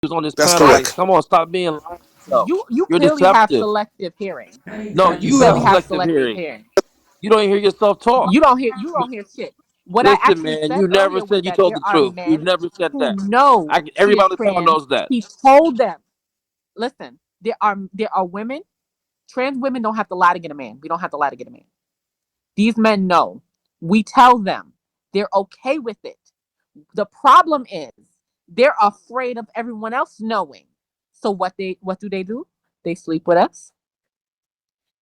was on this That's panel. Like, correct. come on, stop being lying to yourself. You You're clearly have deceptive. selective hearing. No, You you have clearly have selective selective hearing. hearing. You don't hear yourself talk. You don't hear shit. What I Listen, actually man, said you never earlier was said you that told there the are truth. You men never said who that. know she is Everybody on the panel trans. knows that. He told them, listen, there are women, trans women don't have to lie to get a man. We don't have to lie to get a man. These men know. We tell them. They're okay with it. The problem is they're afraid of everyone else knowing. So what do? They sleep with us.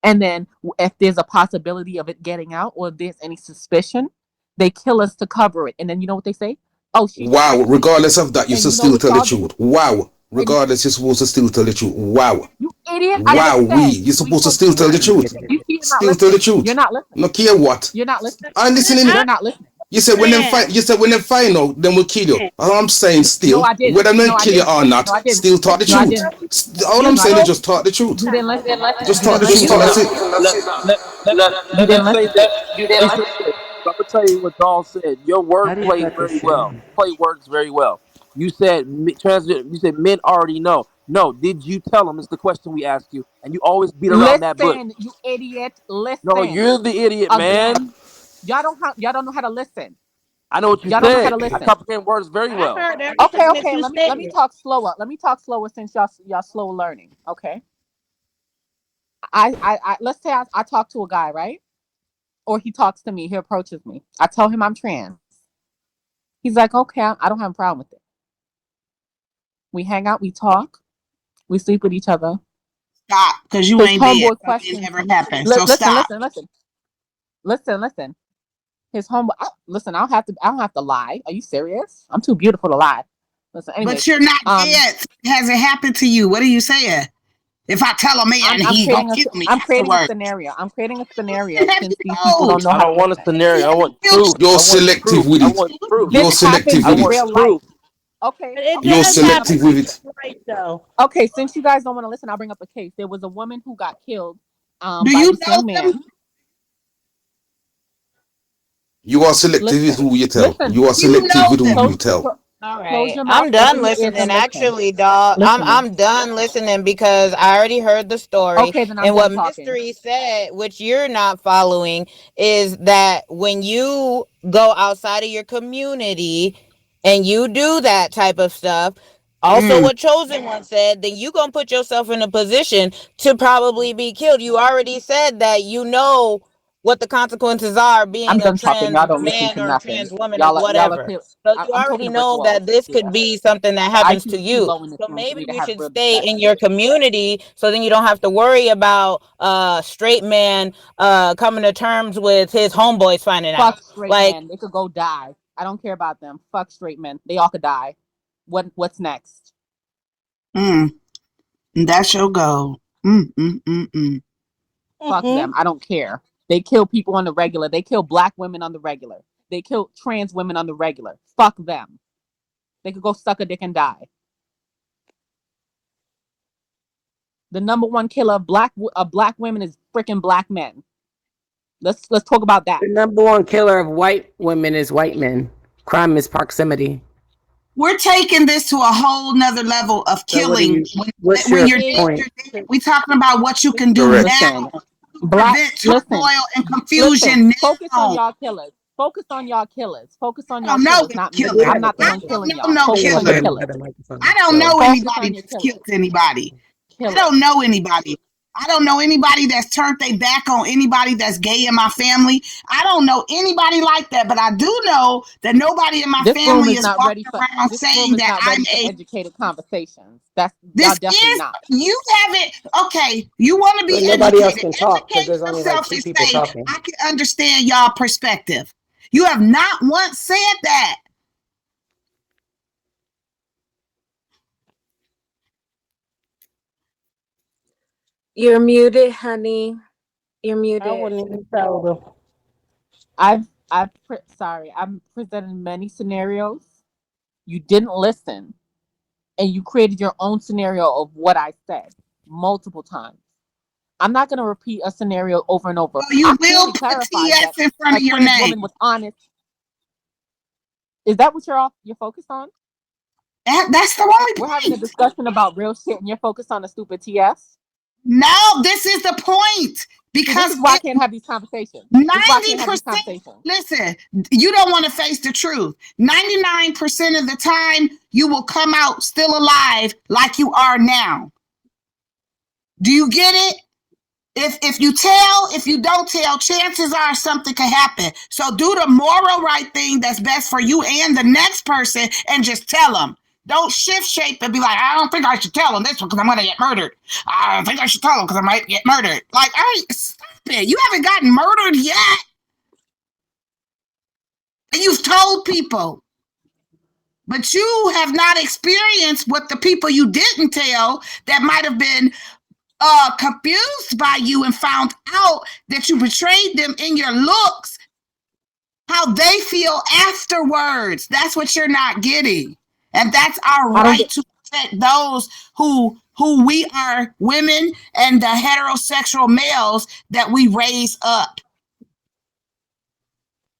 And then if there's a possibility of it getting out or if there's any suspicion, they kill us to cover it. And then you know what they say? Oh, she's Wow. trans. Regardless of that, you And should you know still what tell the y'all do? truth. Wow. And Regardless, you're supposed to still tell the truth. Wow. you idiot, I Wow. just said You're we supposed to told still you. tell the truth. You see, you're not Still tell the listening. You're truth. not listening. No care what. You're not listening. I'm listening. You're not listening. You said when them fight. You said when them find out, then we'll kill you. All I'm saying, No, still, I didn't. whether No, them I kill you didn't. or not, No, I didn't. still talk the No, I truth. didn't. All I'm No, I saying is didn't. just talk the truth. You didn't listen. Just You talk didn't the truth, listen. and that's it. You didn't Let's say listen. this. Let's say this. I'm gonna tell you what Dawn said. Your How do you wordplay is cut this very shit well. on? Play works very well. You said transgender. You said men already know. No, did you tell them? It's the question we ask you, and you always beat around that bush. Listen, you idiot. No, Listen. you're the idiot, Again. man. Y'all don't know how to listen. I know what you Y'all don't know how said. to I listen. comprehend words very I well. heard Okay, everything that okay. you Let me said. talk slower. Let me talk slower since y'all slow learning. Okay. Let's say I talk to a guy, right? Or he talks to me, he approaches me. I tell him I'm trans. He's like, okay, I don't have a problem with it. We hang out, we talk, we sleep with each other. Stop, because you His ain't dead. homeboy So it questions never me. happened. So Listen, stop. listen, listen, listen. His homeboy. Listen, I don't have to lie. Are you serious? I'm too beautiful to lie. Listen, anyways, But you're not um, dead. It hasn't happened to you. What are you saying? If I tell a man, I'm he gonna creating kill me I'm creating a afterwards. scenario. I'm creating a You scenario have since been these people told. don't know I how to don't want a listen. He scenario. I hasn't want killed truth. you. You're I want selective truth. with I it. want truth. You're This selective happens I with in want it. real life. truth. Okay, But it okay. You're does Since you happen selective to with you, it. right, though. okay, since you guys don't want to listen, I'll bring up a case. There was a woman who got killed Do by you this know young them? man. You are selective with Listen, who you tell. listen. You are Do you selective know with who them? you Close, tell. close, All close right. your mouth, I'm open done your ears, listening. and listen. Actually, dog. I'm Listen. I'm done listening because I already heard the story. Okay, then I'm And done what talking. Mystery said, which you're not following, is that when you go outside of your community and you do that type of stuff, also Mm. what Chosen One said, then you gonna put yourself in a position to probably be killed. You already said that you know what the consequences are I'm being a done talking. Y'all trans don't listen man to or a nothing. trans woman or Y'all are whatever. clear. So you I'm talking already to brick know that walls. this Yeah. could be something that The happens IQ to is too you. low in this So room for maybe me to you have should real stay in discussion. your community so then you don't have to worry about straight man coming to terms with his homeboys finding Fuck out. straight Like, men. They could go die. I don't care about them. Fuck straight men. They all could die. What's next? Mm. That's your goal. Mm. Fuck Mm-hmm. them. I don't care. They kill people on the regular. They kill black women on the regular. They kill trans women on the regular. Fuck them. They could go suck a dick and die. The number one killer of black women is freaking black men. Let's talk about that. The number one killer of white women is white men. Crime is proximity. We're taking this to a whole nother level of So what do killing. you? What's When your you're dead, point? you're dead. We're talking about what you can do Correct. Listen, now to black. prevent Listen, turmoil and listen. confusion Focus on now. y'all killers. Focus on y'all killers. Focus on I y'all don't know killers, any not I me. do killer. I'm have a not the I one question. don't killing know y'all. no Say Focus y'all on go your killer. ahead and cut the killers. microphone. I don't So know Focus anybody on your that's killers. killed anybody. I Killers. don't know anybody. I don't know anybody that's turned their back on anybody that's gay in my family. I don't know anybody like that, but I do know that nobody in my This room family is is not ready walking for. around This room saying is that not I'm ready for a. educated conversations. That's y'all This definitely is, not. you haven't, okay, you want to be nobody else educated. can talk because Educate there's only like yourself two and people say, talking. I can understand y'all perspective. You have not once said that. You're muted, honey. You're I muted. wouldn't even tell them. I'm presented many scenarios. You didn't listen, and you created your own scenario of what I said multiple times. I'm not going to repeat a scenario over and over. Well, you I will clearly put clarified that TS in front a of your trans woman name. was honest. Is that what you're focused on? That's the only We're having a point. discussion about real shit, and you're focused on a stupid TS. No, this is the point. See, this Because is why I can't have these conversations. This is why I can't have these 90%, conversations. listen, you don't want to face the truth. 99% of the time, you will come out still alive like you are now. Do you get it? If you tell, if you don't tell, chances are something could happen. So do the moral right thing that's best for you and the next person and just tell them. Don't shift shape and be like, I don't think I should tell them this one because I'm going to get murdered. I don't think I should tell them because I might get murdered. Like, stop it. You haven't gotten murdered yet. And you've told people. But you have not experienced what the people you didn't tell that might have been confused by you and found out that you betrayed them in your looks, how they feel afterwards. That's what you're not getting. And that's our right to protect those who we are, women and the heterosexual males that we raise up.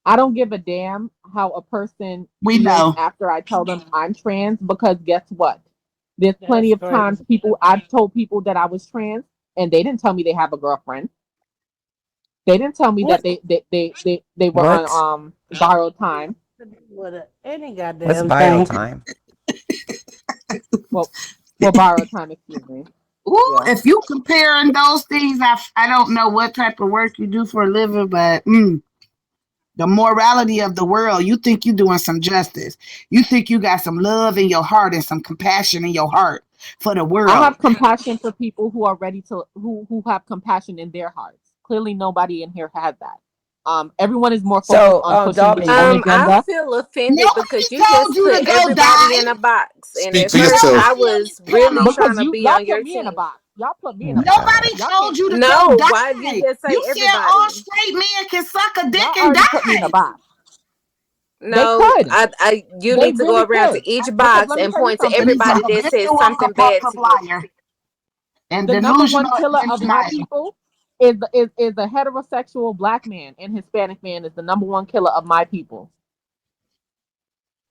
I don't give a damn how a person We feels know. after I tell them I'm trans, because guess what? There's plenty of times I've told people that I was trans and they didn't tell me they have a girlfriend. They didn't tell me that they were What? on borrowed time. Any goddamn What's bio thing. time? Well, borrowed time, excuse me. Ooh, Yeah. if you comparing those things, I don't know what type of work you do for a living, but the morality of the world, you think you're doing some justice. You think you got some love in your heart and some compassion in your heart for the world. I have compassion for people who are ready to who have compassion in their hearts. Clearly nobody in here has that. Everyone is more focused on pushing their own agenda. I feel offended Nobody because you told just you put to go everybody die. in a box. And Speak at for first yourself. I was really Because trying to y'all be on your put me in a team. box. Y'all put me Oh in a my box. Nobody God. Y'all told can't. you to No, go why did you die. just You say said all everybody? straight men can suck a dick Y'all and already put me in a die. box. They No, could. you They need to go really around could. to each Because box let me and tell you point to something. He's a everybody that says habitual, something bad compulsive to you. liar and The number one delusional killer and of my denial. people is a heterosexual black man, and Hispanic man is the number one killer of my people.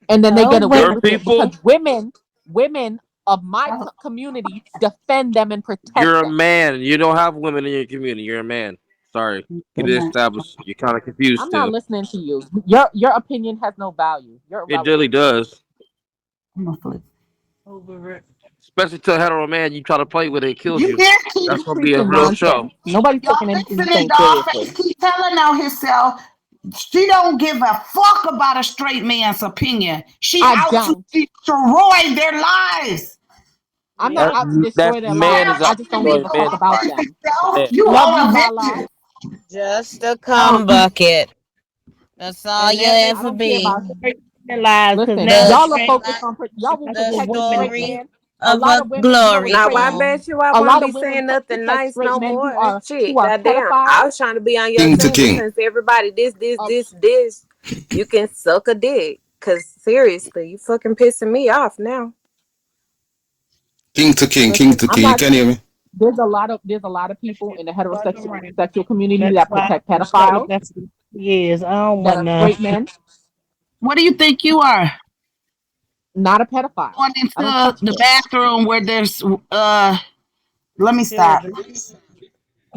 And then they Oh, get away Your but with it because people, women of my community defend them and protect you're a them. man. You don't have women in your community. You're a man. Sorry. Get it established. You're kind of confused I'm not still. listening to you. Your opinion has no value. You're It really irrelevant. does. over it. Especially to a hetero man, you try to play with it, it kills You you. hear Keith? That's You gonna be a preaching real show. nonsense. Nobody's Y'all taking anything you're listening, saying Dollface seriously. keep telling on himself. She don't give a fuck about a straight man's opinion. She I out to don't. destroy their lives. I'm not Yep. out to destroy That their man lives. is Tell I out just to don't give destroy a fuck men's about lives. Dollface them. That's a yourself. man. You Love you, on a Lala. vengeance. Just a cum bucket. That's all And you that makes I ever don't care be. about. straight lives because Listen, now The y'all are straight focused lives on y'all will like the a protect a woman straight story man. A of lot a of women, you know what's glory Now, why crazy? hole. bet you I A wouldn't lot be of women saying nothing protect nice straight no men more? who Shit, are goddamn. I pedophiles. was trying to be on your King to team king. since everybody Uh, this. You can suck a dick. Cause seriously, you fucking pissing me off now. King to king. King listen, to I'm king. You not. can hear me? There's a lot of people in the heterosexual right. sexual community That's that why protect I straight pedophiles, that's yes. I don't that want are none. straight men, What do you think you are? not a pedophile. Going I don't into touch the kids. bathroom where there's let me stop. Children.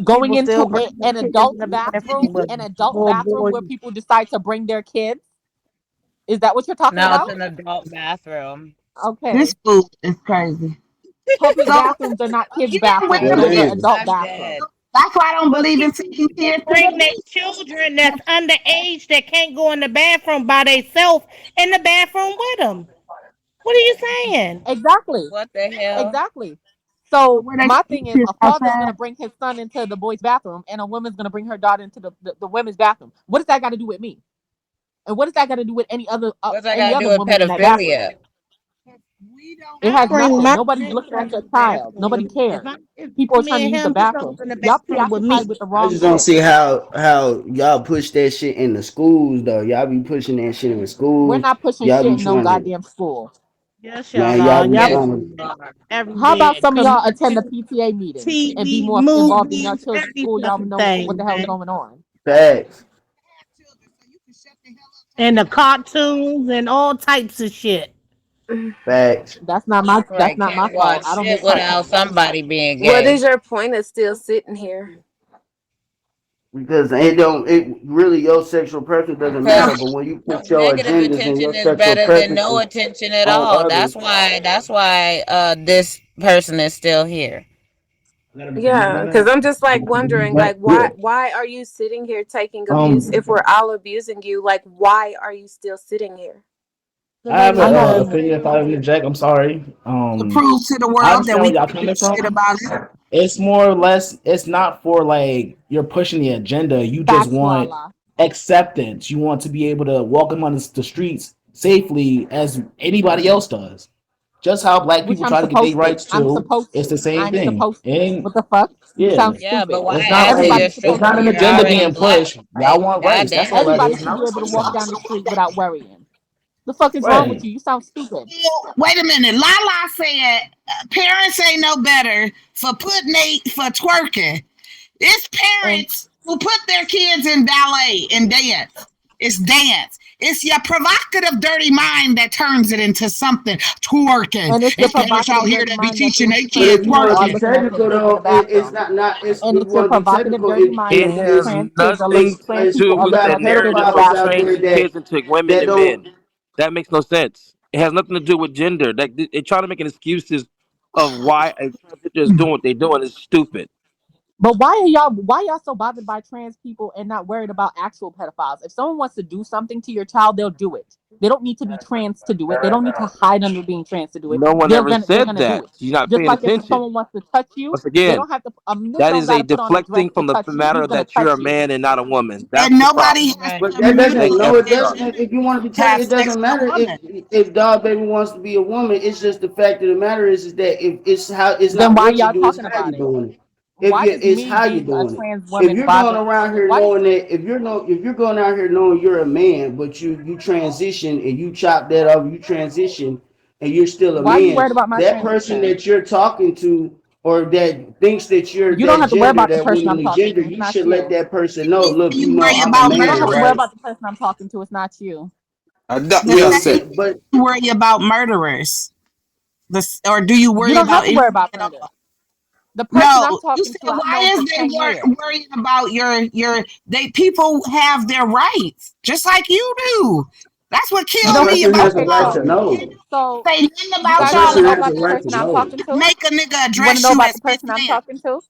Going People still into bring their an kids in adult the bathroom, bathroom, but boy, where people decide to bring their kids. Is that what you're talking No, it's about? an adult bathroom. This Okay. food is crazy. Public So bathrooms are not kids' even with bathrooms. Well, Those the are David. adult I'm bathrooms. dead. that's why I don't but believe in people taking kids to bring their the children that's underage that can't go in the bathroom by themselves in the bathroom with them. What are you saying? Exactly. What the hell? Exactly. So where they my keep thing is, kids a father's outside. gonna bring his son into the boys' bathroom, and a woman's gonna bring her daughter into the women's bathroom. What does that got to do with me? And what does that got to do with What's that got any to do other with woman in that bathroom? pedophilia? We don't It I has bring nothing. my Nobody's looking grandson at in your the child. bathroom with Nobody me. If cares. it's People are me trying to and use the him, he goes bathroom. in the Y'all bathroom with preoccupied me. with the I wrong just don't shit. see how y'all push that shit in the schools though. Y'all be pushing that shit in the We're schools. not pushing Y'all shit be in no trying to, goddamn school. Yes, y'all man. Y'all are. be Y'all Yes. trying to. are How about everywhere. some of y'all attend the Community, PTA meetings and be TV, more involved in your movies, children's every school? Y'all fucking know what the thing, hell's man. going on. Facts. So you can shut the hell up And talking the about cartoons and all types of shit. Facts. That's not my Right, can't fault. watch I don't shit make my without somebody being What gay. is your point of still sitting here? Because it really your sexual preference doesn't matter, Cause but when you put your negative agendas and attention your is sexual better than no preferences attention at on all. others, That's why this person is still here. Yeah, because I'm just like wondering, like, yeah. why are you sitting here taking abuse? If Um, we're all abusing you, like, why are you still sitting here? I have I'm not a in opinion if I interject. I'm sorry. To prove to the I world that understand we where y'all don't give coming a shit from. about it. It's more or less. It's not for like you're pushing the agenda. You just facts, want Lala. acceptance. You want to be able to walk on the streets safely as anybody else does. Just how black Which people I'm try to get their supposed to. rights I'm too. supposed It's to. the same I'm thing. supposed to. And What the fuck? You yeah, sound Yeah, but stupid. why it's not ask if you're like Everybody's it's supposed to not stupid? an be You're agenda able already being to. black. pushed. Y'all Like, want rights. That's all goddamn. that Everybody is. should Not be able to walk down the racist. street without worrying. The fuck is wrong with Right. you? You sound stupid. Wait a minute. Lala said parents ain't no better for for twerking. It's And parents who put their kids in ballet and dance. It's dance. It's your provocative, dirty mind that turns it into something twerking. and it's your And parents out provocative here dirty that be mind that teaching thinks their but kids trans if you people want to are twerking. be looking at their technical, kids in the though, it's bathroom. not. It's And if you it's your want to be provocative technical, dirty mind It that thinks has it's trans people nothing trans to it's people do are you with looking that got at their kids in narrative the of pedophiles out bathroom. there trans kids into women that and don't. men. That makes no sense. It has nothing to do with gender. That they try to make excuses of why a transgender is doing what they're doing is stupid. But why y'all so bothered by trans people and not worried about actual pedophiles? If someone wants to do something to your child, they'll do it. They don't need to be trans to do it. They don't need to hide under being trans to do it. No one ever They're said gonna do that. it. You're not Just paying like if attention. someone wants to touch you, Once they again, don't have to a nigga that don't is a gotta put on a dress deflecting to from the touch you. matter He's gonna that you're touch a you. man and not a woman. That's And the nobody problem. has Right. But to that doesn't. Thank No, you. mutilate it their Sorry. doesn't. gender If you want to be to have technical, it sex doesn't with a matter woman. if dog baby wants to be a woman. It's just the fact of the matter is that if it's how it's Then not why what you y'all do, it's talking how you about it? doing it. If Why you, does it's me how you being a doing it. trans If woman you're going bother? around here Why does knowing that if you're going out here knowing you're a man, but you transition and you chop that off, you transition and you're still a why are you man, worried about my that person transition? that you're talking to or that thinks that you're You don't that have to worry gender, about the that person I'm womanly talking gender, to. It's you not should let you. that person know, look, You know, worry I'm a about You don't man, have to worry murderers. right? about the person I'm talking to. It's not you. The Yo, Yeah, same say, but you worry about murderers. Or do you You worry don't about have to anything worry about at all? murder. The person I'm No, you talking said to, I've why known is for they 10 years. worrying about your they people have their rights just like you do. That's what a You killed don't. me person about has a Okay, right y'all. to so know. so Say nothing you about A guys y'all want to person know has unless a about the right to person I'm know. talking to? make a nigga You want to address know you about as the Miss person I'm Ma'am. talking to?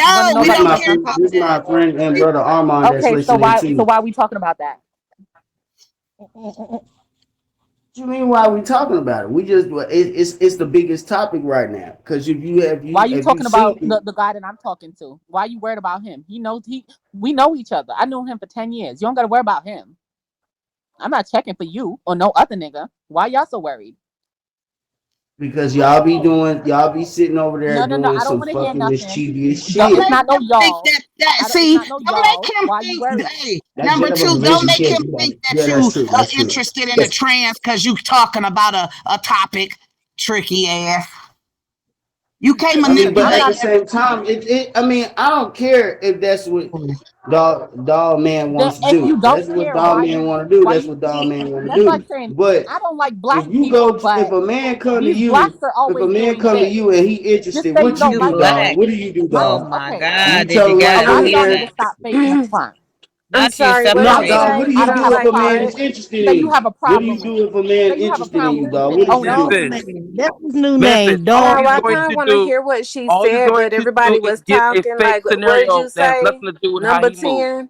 You want to No, know we This about is the don't my person care I'm friend, about talking this is to? my that. friend and brother Armand that's Okay, so listening too. why are we talking about that? What you mean? Why are we talking about it? We just it's the biggest topic right now. Because if you have Why are you you if you talking about seen the guy that I'm talking to? Why are you worried about him? We know each other. I knew him for 10 years. You don't gotta worry about him. I'm not checking for you or no other nigga. Why y'all so worried? because y'all be sitting over there No. doing I don't some want to hear fucking nothing. mischievous Don't It's shit. make not no him think y'all. that It's see, not no don't y'all. make him Why you think worried? hey, That number gender two, don't representation make can't him do that. think that Yeah, that's you true. are That's true. interested in a Yes. trans because you talking about a topic, tricky ass. You can't I mean, Listen, but I'm at manipulate the not. same time, I mean, I don't care if that's what dog man wants to If do. you don't That's what care, dog man want to do. That's what dog man want to That's like do. saying But I don't like black if you people, go, if but a man come to these blacks you, are if a always man doing come to this. you and he Just interested, say you what you don't You do, like them. dog? black. What do you do, Oh dog? my Okay. You God. Did you tell him A right guys lot then of and see y'all need to there. that? stop faking the front. I'm Not you sorry, what did No, you separate. dog. What say? do I you don't do if like a man what? is interested Say in you you? have a What do you problem with do it. if a man Say you have a interested in problem you, with dog? it. What do Own you it. do? New Memphis, name. That's his new Memphis. name, All No, he's dog. I going kind of to want to do, hear what she all he's said, going but to do everybody is was give a talking. fake Like, what did scenario you that has say? nothing to do with how Number he moves. 10?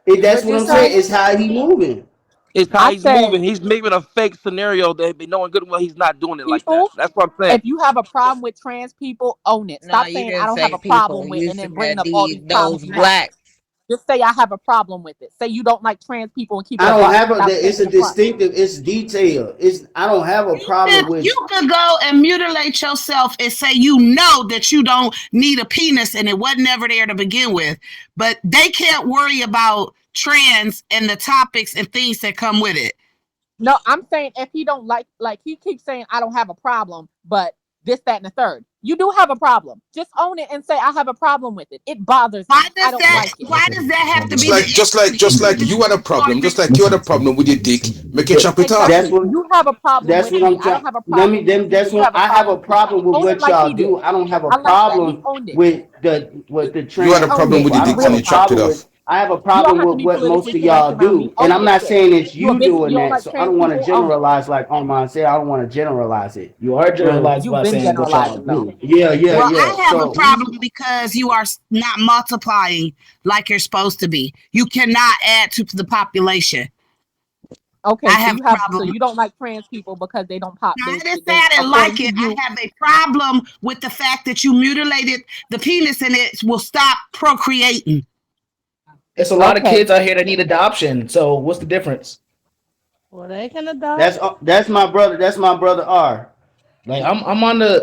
That's What'd what you I'm saying. say? It's how he moving. It's how I he's said moving. He's making a fake scenario that be knowing good and well he's not doing it like that. people, That's what I'm saying. if you have a problem with trans people, own it. No, Stop you saying I didn't don't have say a people. problem with You and then bringing said up all these problems those you have. blacks. Just say I have a problem with it. Say you don't like trans people and keep it I a don't buck. have a. Stop It's faking a the front. distinctive. It's detailed. It's. I don't have a problem You with. could go and mutilate yourself and say you know that you don't need a penis and it wasn't ever there to begin with, but they can't worry about trans and the topics and things that come with it. No, I'm saying if he don't like he keeps saying I don't have a problem, but this, that, and the third. You do have a problem. Just own it and say, I have a problem with it. It bothers me. Why I does don't that? like it. Why does that have to Just be the like, just like, issue? just like you had a problem, just like you had a problem with your dick, make it chop it That's Exactly. off. what You have a problem that's with what me. I'm I don't trying. have a Let me. problem with Then you, that's but you what have a I have a problem with me. problem with Own it what like y'all he did. do. I don't have a I like that. He problem owned it. with the You had a trans Owned problem it. with people. your I You dick don't and have own a you it. chopped it problem with. off. I have a You don't problem have to with be what most politically of correct y'all around me. do, and Own I'm that not shit. saying it's You a you bigot. You doing don't that. like So I trans don't want to people. Own it. generalize like Armand said. I don't want to generalize it. You are generalized You've by been saying what y'all generalizing though. do. Yeah, yeah, Well, yeah. I have a So problem because you are not multiplying like you're supposed to be. You cannot add to the population. Okay, I so have a so problem. you don't like trans people because they don't pop. I didn't say They I didn't according like to it. I you. have a problem with the fact that you mutilated the penis and it will stop procreating. It's a lot of Okay. kids out here that need adoption. So what's the difference? Well, they can adopt. that's my brother. That's my brother R. Like I'm on the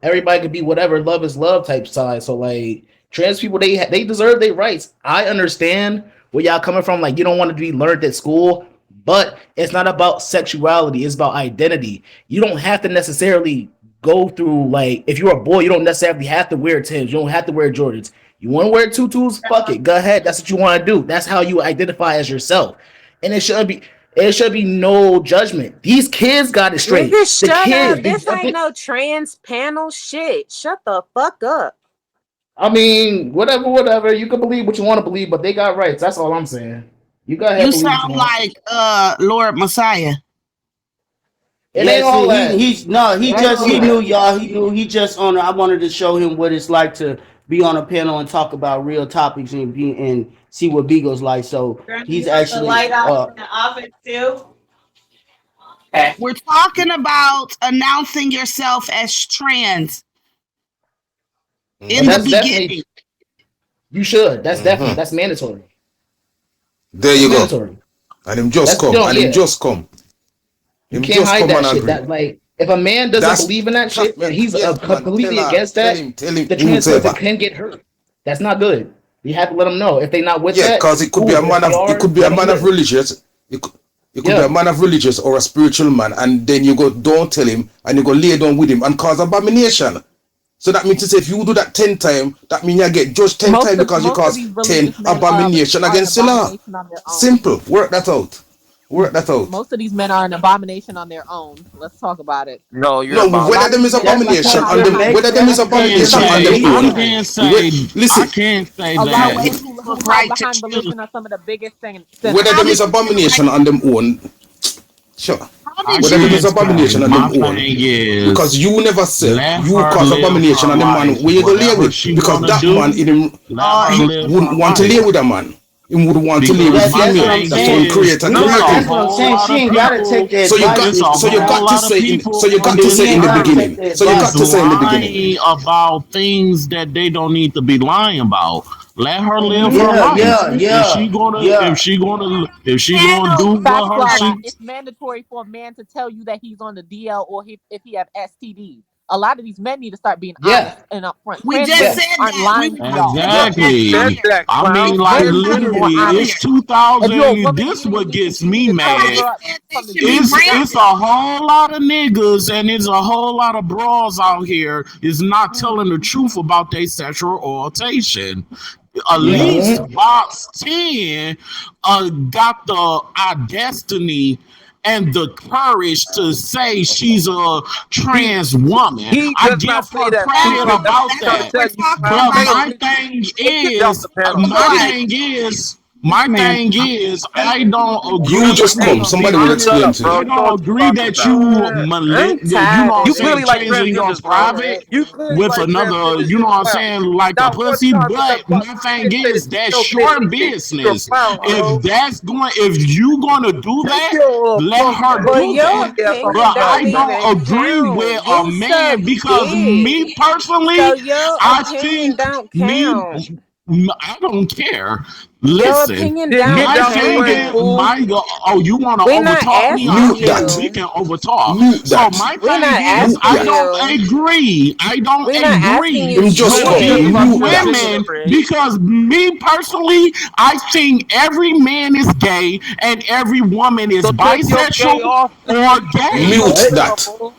everybody can be whatever, love is love type side. So like trans people, they deserve their rights. I understand where y'all coming from. Like you don't want to be learned at school, but it's not about sexuality. It's about identity. You don't have to necessarily go through like if you're a boy, you don't necessarily have to wear Timbs. You don't have to wear Jordans. You want to wear tutus? Fuck it, go ahead. That's what you want to do. That's how you identify as yourself, and it should be no judgment. These kids got it straight. Nigga, The shut kids, up. This ain't no trans panel shit. Shut the fuck up. I mean, whatever. You can believe what you want to believe, but they got rights. That's all I'm saying. You go ahead, You believe what you sound want. like Lord Messiah. It ain't Yes, all that. he's no, It ain't all he knew that. y'all. He knew he just on. I wanted to show him what it's like to be on a panel and talk about real topics and see what Beagle's like. So he's actually We're talking about announcing yourself as trans But in the that's Mm-hmm. definitely beginning. you should. That's definitely Mm-hmm. that's mandatory. There That's you go. mandatory. And him just That's you come. know, And him yeah. just come. You Him can't just hide come and that shit. agree. That like if a man doesn't That's believe in that trust shit me. and he's Yes, man. completely Her. against that, Tell him, the trans person whosoever. can get hurt. That's not good. You have to let them know. If they not with Yeah, that, because it could be cool. a But if man they of it are, could be a let them man of live. religious. It could be a Yeah. man of religious or a spiritual man, and then you go don't tell him and you go lay down with him and cause abomination. So that means to say if you do that 10 times, that means you get judged 10 times because you Most of cause these 10 religious men abomination are an against the law. abomination on their own. Simple. Work that out. Work that out. Most of these men are an abomination on their own. Let's talk about it. No, you're No, an A whether lot of them these abomination. is men that's flex abomination behind because on you're them, behind whether making. them is scenes. I You can't abomination don't on say them believe he. in own. I Christ. can't say I Listen, can't say A lot of that. women Always who look hide right to behind choose. religion are some of the biggest whether sinners. How them did is you get abomination right? on them own, sure. How I did Whether them you? is can't say. abomination on My them own. thing Because is you never say let you her cause live abomination her on the man life. where you go lay Whatever with. she Because wanna that man do, in him, let her he live wouldn't her want to lay life. with a man. He would want to lay with Because a my That's what female. I'm thing That's how him saying. is, creator We it's not. a created That's him. what I'm whole saying. lot She of ain't gotta take people. the So you advice. got It's a so you whole got to lot of say in people so you got on to this say She in ain't the gotta earth take beginning. the So you is got advice. to say in the beginning. lying about things that they don't need to be lying about. Let her live her Yeah, life. yeah, If she yeah, gonna, if yeah. she gonna, if she gonna Panel. do Facts, what her Lala. she. It's mandatory for a man to tell you that he's on the DL or if he have STDs. A lot of these men need to start being Yeah. honest and upfront. We Trans just Yeah. women said aren't that. We lying were to y'all. talking about Yeah. that Said Exactly. earlier. that, I We mean, clown. were like Men Said need to be that. more literally, honest. it's earlier. If you're a 2000. woman This beating a what nigga, gets you need me to tell the mad. Nobody girl said they from the should be beginning. It's a branded. whole lot of niggas and it's a whole lot of bras out here is not telling the truth about their sexual orientation. At Yeah. least Mm-hmm. box 10 got the audacity and the courage to say she's a He trans woman. he I does not give say her that, credit stupid. Panel. That's what about he's That's trying to what that. we're tell you, talking clown. But Taylor, about. my please thing get off the is, panel, Hold man. on. my This man. thing is, I don't You agree. just Hey, come. Somebody will just shut explain up, to bro. I you. You know don't what you're agree talking that about. I'm you know tired what I'm of You saying, clearly this like changing shit. your transgenders, bro. private You clearly with like another, transgenders. you You're know a what I'm clown. saying, like a Not one pussy. time with the But fuck. my You thing can't say this is, shit that's so clear. your You're a business. clown, bro. If you gonna do Take that, your little let punk her But do your that. ass off the opinion But mic, I don't man. don't even agree with count. a You suck man because dick. me personally, So your I opinion think don't me, count. I don't care. Your Listen, opinion Then get don't my down your thing lane, is, count. fool. you want to We're not overtalk me? asking Mute Okay, that. we you. can overtalk. Mute So that. my We're thing not is, Mute asking I that. don't you. agree. I don't We're not asking you agree Him just with Nobody come. cares shit. these about Mute that. transgender, women Craig. because me personally, I think every man is gay and every woman is So take your gay bisexual off and or take your gay gay. clothes Mute What? off, that. fool.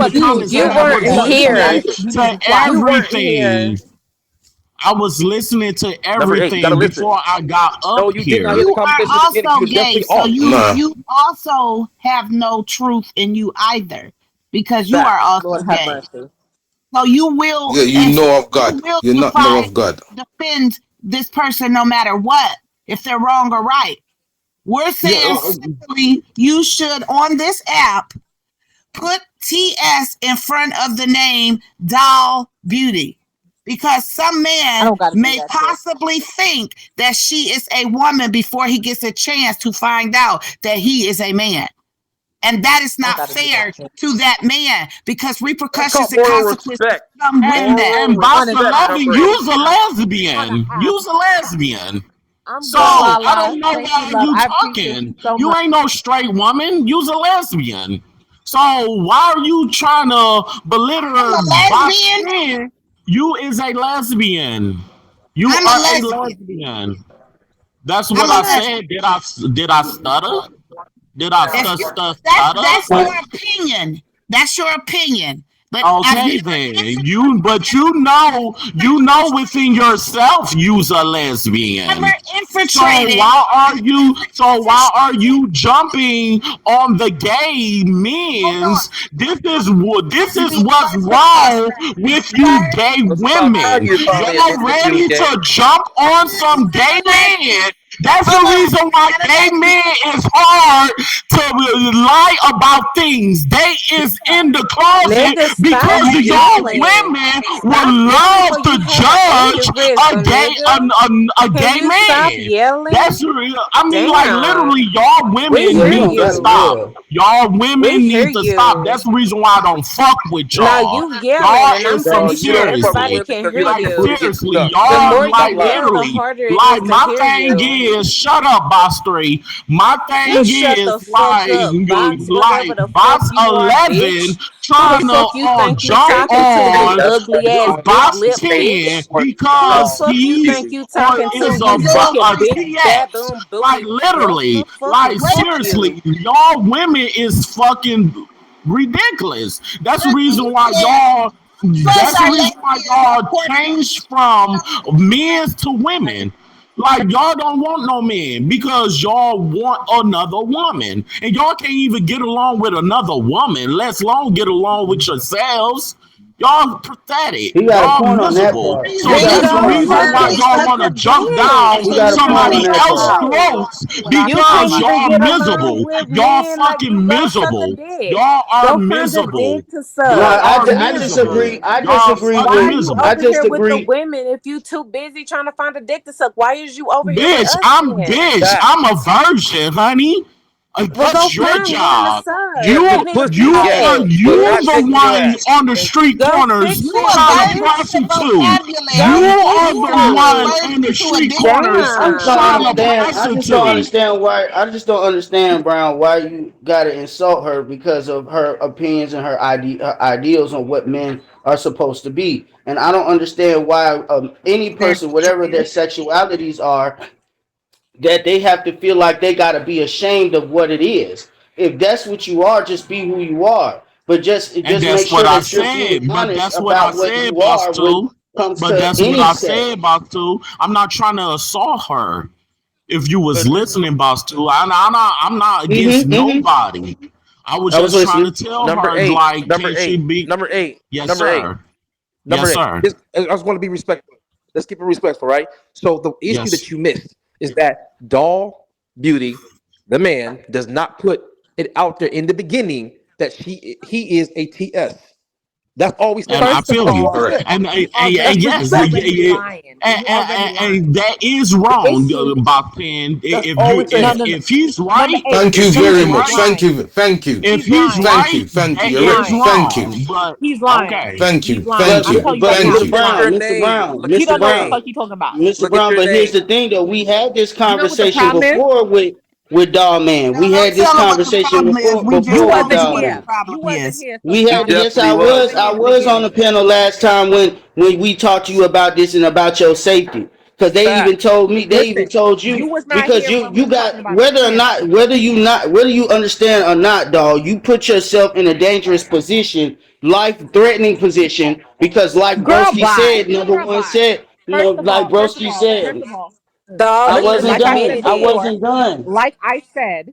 wasn't the here. comments You and I was weren't No, you here. listening You need to to be quiet. You weren't here. everything. I was listening to Number 8, you gotta everything listen. before I got No, up you did not hear here. the You are conversation at the beginning. You also was gay, definitely so off. Nah. you also have no truth in you either, because you are Facts. also Lord have gay. mercy. So you will, Yeah, you and so know of you God. will You not know of God. defend this person no matter what, if they're wrong or right. We're Yeah, saying simply you should on this app put TS in front of the name Doll Beauty. Because some I man don't gotta do may that shit. possibly think that she is a woman before he gets a chance to find out that he is a man. And that is I don't not gotta do that fair shit. to that man because That's repercussions called and moral consequences respect. come with and, that. Moral and boss On an respect, app. 11, number On eight. you's a an app. On an lesbian. app. You's a lesbian. I'm So good, I Lala. don't know Thank you, why love. you I appreciate you talking. so You much. ain't no straight woman. You's a lesbian. So why are you trying to I'm belittle a boss lesbian. 10? You is a lesbian. You I'm a are a lesbian. lesbian. That's I'm what a I lesbian. said. Did I stutter? Did I If you that's stutter? your opinion. That's your opinion. But I've Okay never then. But you infiltrated. know within yourself you's a lesbian. Never infiltrated. Why are you jumping on the gay Hold on. men's? This You is being what's so wrong sarcastic. with you Sir, gay It's about time women. you finally You're admit that you was ready gay. to jump on some I'm gay a lesbian. men. That's the Hold on. reason why I'm a gay lesbian. men is hard to lie about things. They is in the closet Nigga, stop because y'all yelling. women would Stop yelling love before to you have an judge aneurysm, nigga. a Can gay you stop man. yelling? That's real. I mean, like Damn. literally, y'all We women Yeah, hear you need don't to got it you. stop. real. Y'all We women hear need to stop. you. That's the reason why I don't fuck with Now y'all. you yelling Y'all and I'm is some Dog, you speaking. don't fuck with Everybody seriously. women can because hear you like Like your booty you. getting seriously, stuck. The That's y'all what more you you don't like like. yell, the literally. harder it is Like to my hear thing you. is, shut up, boss three. My thing Just shut the is fuck up, box, whatever like the fuck boss you are, 11 bitch. Who the trying to fuck you think you jump talking to, you on That's ugly because ass y'all big boss lip stay 10 bitch? more Who the because dog fuck you he's think you or talking I'm a to, is you single fucking a big TX. baboon Like booty bitch? Who literally, the fuck like is fuck seriously, you? y'all women is fucking ridiculous. That's the reason why lesbian. y'all. First, That's the our reason why lesbians y'all according changed from men to women. Like y'all don't want no men because y'all want another woman, and y'all can't even get along with another woman. Let alone get along with yourselves. Y'all pathetic. He got a Y'all point on that miserable. part. So He got a that's Nigga, the point go on reason that suck why it, part. y'all suck want to a jump dick. down He Can got a you point shut on somebody the that else's part. fuck up? throats Stop You it, can't because Lala. even y'all get along miserable. with Y'all men like you fucking go suck a miserable. dick. Y'all are Go find a miserable. dick to No, suck. Y'all That's are the I main miserable. disagree. thing. I Y'all disagree Why fucking are with. you I miserable. over here with the disagree. women if you too busy trying to find a dick to suck? Why is you over here with Bitch, us then? That I'm a virgin, honey. Well, go That's your find one to job. get suck. some Give me a pussy, yes, dick. but You not the shaking your one ass. on the street Go corners fix you it, a trying to virgin bitch. to prostitute. Go vocabulary. You fix are You the are a one it. on the virgin to street addiction. corners I just don't trying to Damn. understand. I just don't prostitute. understand why. I just don't understand, Brown, why you gotta insult her because of her opinions and her ideals on what men are supposed to be. And I don't understand why any person, whatever their sexualities are, that they have to feel like they gotta be ashamed of what it is. If that's what you are, just be who you are. But And just make that's what sure I that you're being said. But honest that's what I about what said, you boss are when it two. comes But to that's what any I sex. said, boss two. I'm not trying to assault her. If you was But this is listening, boss two, I'm not against Mm-hmm. Mm-hmm. nobody. I was I was just trying to listening. tell number her, eight, like, number can she eight, be? number eight, Yes, number eight, sir. number Yes, eight. sir. This, I just want to be respectful. Let's keep it respectful, right? So the issue Yes. that you missed is that Doll Beauty, the man, does not put it out there in the beginning that he is a TS. That's all we said. And I First of feel you. all, Correct. you That's already you Yes, already respect. lying. You already and lying. that is The wrong, issue, Bob Pen. That's all we no, said. no, no. If he's Number right, eight. Thank you if Number he's very eight. He's much. right, Thank lying. you. Thank you. if He's he's lying. Thank you. right, Thank you. that He's You're right. is lying. Thank you. wrong. But He's lying. okay, Thank He's you. lying. Thank I'm you. telling you But right now, Thank Mr. you. he's Look at Brown, your lying. Mr. name. Brown, Look at He Mr. your don't know what the Brown, fuck name. he's talking about. Mr. Look at Brown. your But here's the name. thing, though. We had this You know what the conversation problem is? before with Doll Man. Now We don't had this tell her what the conversation problem is. We just You before with told wasn't you Doll what the here. Man. problem You wasn't is. here, so We you You had gotta yes, definitely you was. wasn't here I in the was on the beginning. panel last time when we talked to you about this and about your safety. Because they even Fact. told me, they even Listen, told you you was not because here when we you was talking got about the panel. whether you understand or not, dog, you put yourself in a dangerous position, life threatening position, because like Girl, Broski bye. said, number Girl, one bye. said, no, like First of Broski all, said, first of all, listen, I like I wasn't said done. before, I wasn't done. like I said.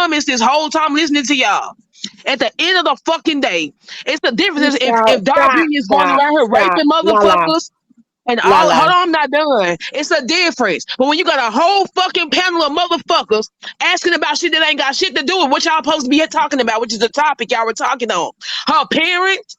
comments this whole time listening to y'all. At the end of the fucking day, it's the difference if Darby is going around here Stop, raping Lala, motherfuckers and all. Hold Lala. on, I'm not done. It's a difference. But when you got a whole fucking panel of motherfuckers asking about shit that ain't got shit to do with what y'all supposed to be talking about, which is the topic y'all were talking on. Her parents,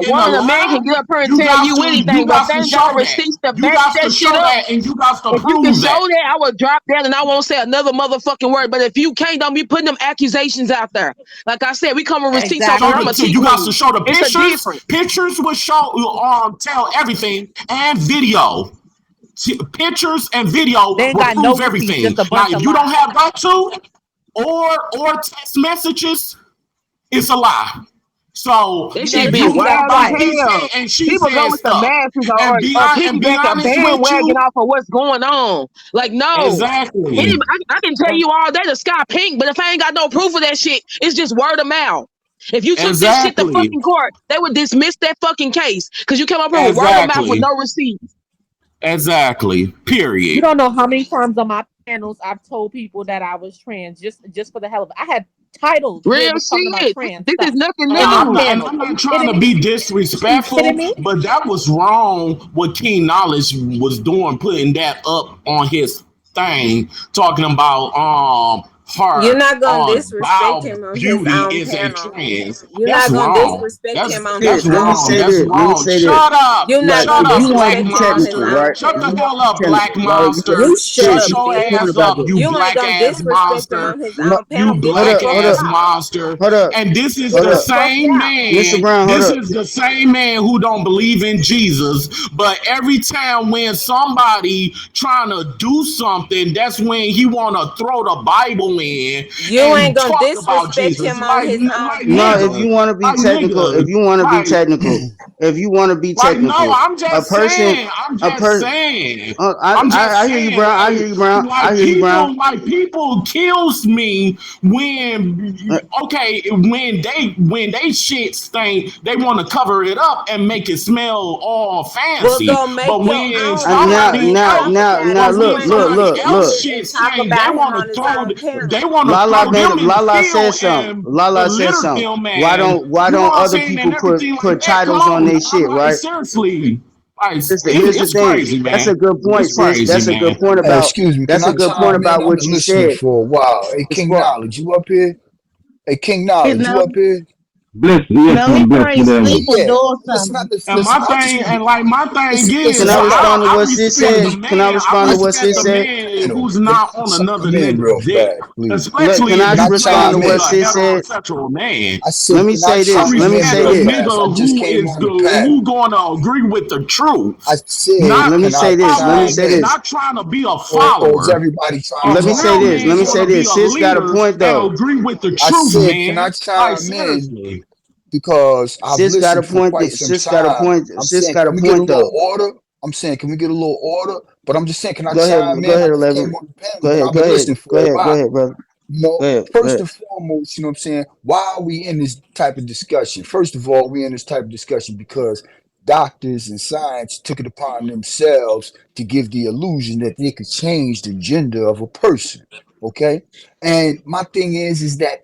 A in a woman, a man lie, can get up here and you tell got you to anything, you but if got they to ain't got the show that. receipts to You back got that to shit show up. that, and you got to If you can prove show that. that, I will drop that and I won't say another motherfucking word. But if you can't, don't be putting them accusations out there. Like I said, we come with receipts over here. Show I'm the a T you got to queen. show the It's a pictures. difference. Pictures will show tell everything, and video. Pictures and video They ain't will got no prove receipts, everything. just a Now, bunch of if you don't lies. have that too, or text messages, it's a lie. So That No, shit if the be you thing is got wild as like right. he said, hell. and she People go said with the stuff, masses and or and be piggyback a honest with bandwagon you, off of what's going on. Like, no. exactly, I can tell you all day the sky pink, but if I ain't got no proof of that shit, it's just word of mouth. If you took this shit to exactly, fucking court, they would dismiss that fucking case because you came up here with word of mouth with exactly, no receipts. exactly. You Period. don't know how many times on my panels I've told people that I was trans just for the hell of it. I had titles where it Real was talking about shit. trans This is stuff nothing in my new. And panels. I'm not You trying kidding to me? be You kidding disrespectful, me? but that was wrong what King Knowledge was doing, putting that up on his thing, talking about You're her not gonna disrespect bowel him on his beauty own is a panel. trans. You're That's not gonna wrong. disrespect him on That's his Let me wrong. say own. That's this. Let me wrong. say this. You're not Like, gonna Shut if you up, want to Black be disrespect him on his technical, Monster. own right? Shut If the you panel. want hell to be up, Black technical, right? You Monster. You gotta, shut sis, Shut up, you your gotta bitch. point ass about up, this. you You ain't black gonna ass disrespect him monster. on his No, own panel, You bitch. Get black the fuck hold up, ass out. monster. hold up, And this is hold Get the the up. fuck same out. Mr. man. Brown, hold This up. is the same man who don't believe in Jesus. But every time when somebody trying to do something, that's when he want to throw the Bible in You ain't and gonna talk about disrespect Jesus. him on his own Like No, if panel. nigga. you want to be Like technical, if nigga. you want to be Like technical, if you want to be like no, technical, I'm a just person, saying. I'm a just person. saying. I, I'm I just I hear you, saying. Brown. I hear you, Brown. I hear you, Brown. Like people kills me when Uh, okay when they shit stink, they want to cover it up and make it smell all Well, fancy. go make But your when own and now, panel somebody and now, talk else, now, about now, it. but You look, when ain't gonna look, somebody look, dismiss else look. it and shit talk stink, they about him want on to his throw, own panel. they want to Lala throw made them in the Lala said field something. and Lala said litter something. them Why and don't why you know don't what I'm other saying and people put everything put like that. Come titles on on, their I'm shit, like right? seriously, like Here's the it's thing. crazy, That's man. a good point, It's sis. crazy, That's a good man. point Hey, about. excuse me. Can That's I a good point chime in? about I've what been you listening said. for a while. Hey, As King far Knowledge, you up here? Hey, King He's Knowledge, you no, up here? Bless, yes, no, he man, bless probably you there. sleep or Yeah. doing Listen, something. And listen. my I just thing, need to and like my thing listen. can is, I Somebody, respond to I what sis respect let the said? me Can I man. I respond to what respect sis the understand said? man panel. who's Let me not on another chime in nigga's real dick, fast, please. Can especially I if Can you I respond claim to chime you what in? a sis said? heterosexual man. I said, Let me can I say I this. chime Let me in respect say a real this. fast? I nigga just who came is on the who panel. gonna agree with the I truth, said, not Let me can I say this. Let me chime say follow, in? this. not trying to be a Or is follower. everybody trying A to Let me say real chime this. in? man's Let me gonna say be this. a Sis got a leader point and though. agree with the I truth, said, can I man. Like chime in? seriously. Because I've Sis got a listened for point. quite some Sis got a time. point. I'm Sis saying, got a can we get a point little though. order? I'm saying, can we get a little order? But I'm just saying, can I Go ahead. chime Go in? I ahead, just 11. came on the panel, Go but ahead. I've Go been ahead. listening Go for a ahead. Go while. ahead, brother. You know, Go ahead. Go first ahead. and foremost, you know what I'm saying? Why are we in this type of discussion? First of all, we in this type of discussion because doctors and science took it upon themselves to give the illusion that they could change the gender of a person. Okay. And my thing is that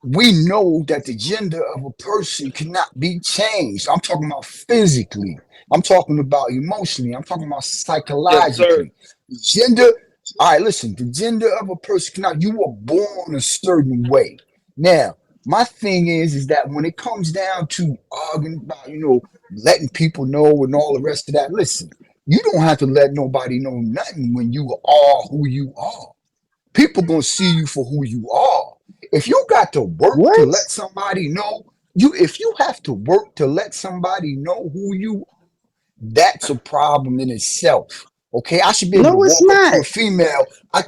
we know that the gender of a person cannot be changed. I'm talking about physically. I'm talking about emotionally. I'm talking about Yes, sir. psychologically. Gender, all right, listen, the gender of a person cannot, you were born a certain way. Now, my thing is that when it comes down to arguing about, letting people know and all the rest of that, listen, you don't have to let nobody know nothing when you are who you are. People gonna see you for who you are. If you got to work to What? let somebody know, if you have to work to let somebody know who you, that's a problem in itself. Okay, I should be able to No, it's walk up to not. a female. I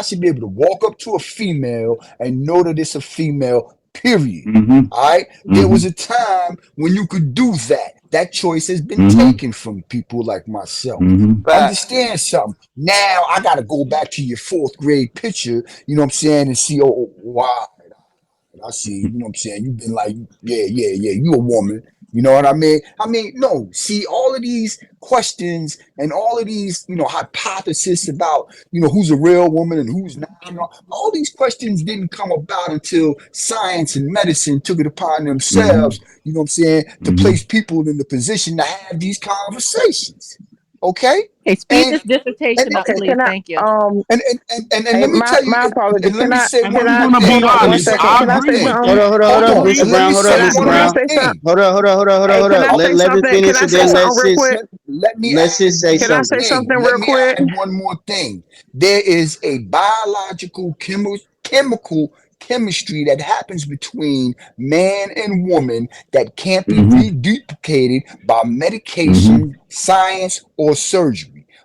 should be able to walk up to a female and know that it's a female, period. Mm-hmm. All right. There Mm-hmm. was a time when you could do that. That choice has been Mm-hmm. taken from people like myself. Mm-hmm. Facts. Understand something. Now I gotta go back to your fourth grade picture, you know what I'm saying, and see, oh, wow. I see, you know what I'm saying? You've been like, yeah, yeah, yeah, you a woman. You know what I mean? No, see, all of these questions and all of these, hypotheses about, who's a real woman and who's not, all these questions didn't come about until science and medicine took it upon Mm-hmm. themselves, you know what I'm saying, to Mm-hmm. place people in the position to have these conversations. Okay? Hey, speed And this dissertation up, Okay, please. can I Thank you. and hey, let me tell you, my apologies. and let Can me I say And can one I'm I more gonna be hold thing. on Let me one honest. say second. one I Can I more say agree thing. with something? Hold that. on. Hold on. I Hold Hold on, on, agree Mr. and with let Brown. me Hold that. on, say Can I one Mr. can I more Brown. say something? thing. Hold on. Hold on. Hold on. Hold on. Hey, Hold can on. I say Let me something? Can finish I and say then something real quick? let sis say Can I One something. say thing. something Let real me quick? add one more thing. There is a biological chemical chemistry that happens between man and woman that can't be Mm-hmm. reduplicated by Mm-hmm. medication, science, or surgery.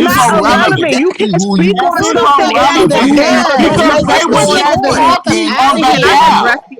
It's not Explain irrelevant. irrelevant. You exactly can't who speak you on Yes, are. it's anything Together, after irrelevant. that You yeah, because You don't can make say us let's what know you get nothing. it want together. to Out on of the here. Let's I get can it app. address together. you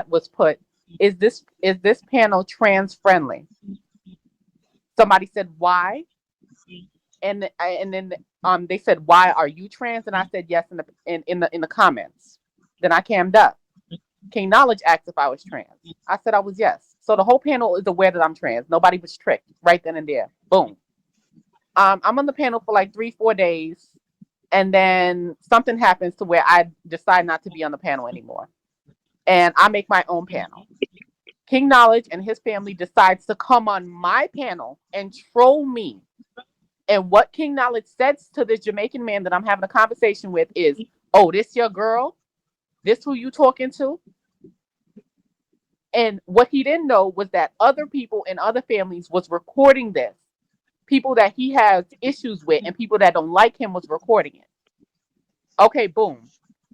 chat was put, is this panel trans friendly? Somebody said why, and then they said, why are you trans? And I said yes in the comments. Then I cammed up. King Knowledge asked if I was trans. I said I was, yes. So the whole panel is aware that I'm trans. Nobody was tricked right then and there. Boom. I'm on the panel for like 3-4 days, and then something happens to where I decide not to be on the panel anymore, and I make my own panel. King Knowledge and his family decides to come on my panel and troll me. And what King Knowledge says to this Jamaican man that I'm having a conversation with is, "Oh, this your girl? This who you talking to?" And what he didn't know was that other people in other families was recording this. People that he has issues with and people that don't like him was recording it. Okay, boom.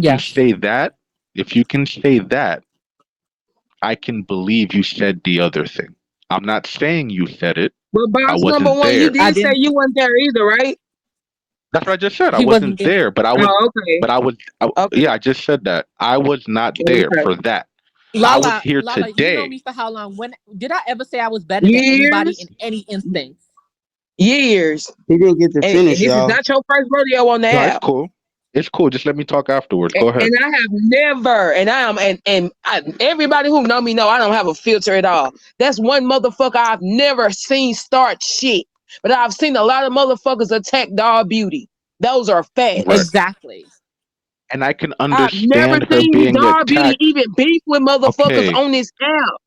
can Yes. say that, if you can say that, I can believe you said the other thing. I'm not saying you said it. But I boss number wasn't one, you there. I did say didn't. you weren't there either, right? That's what I just said. I He wasn't wasn't there. there, but Oh, okay. I was. Okay. Yeah, I just said that. I was not there Okay. for that. I was Lala, here Lala, you know today. me for how long? When did I ever say I was better than anybody Years, in any instance? years. He didn't get to And finish, this is y'all. not your first rodeo on the No, it's app. cool. It's cool. Just let me talk afterwards. Go ahead. And I have never, and I am, everybody who know me know I don't have a filter at all. That's one motherfucker I've never seen start shit, but I've seen a lot of motherfuckers attack dog beauty. Those are Right. facts. Exactly. And I can I've never understand her seen being dog beauty attacked. even beef with motherfuckers Okay. on this app.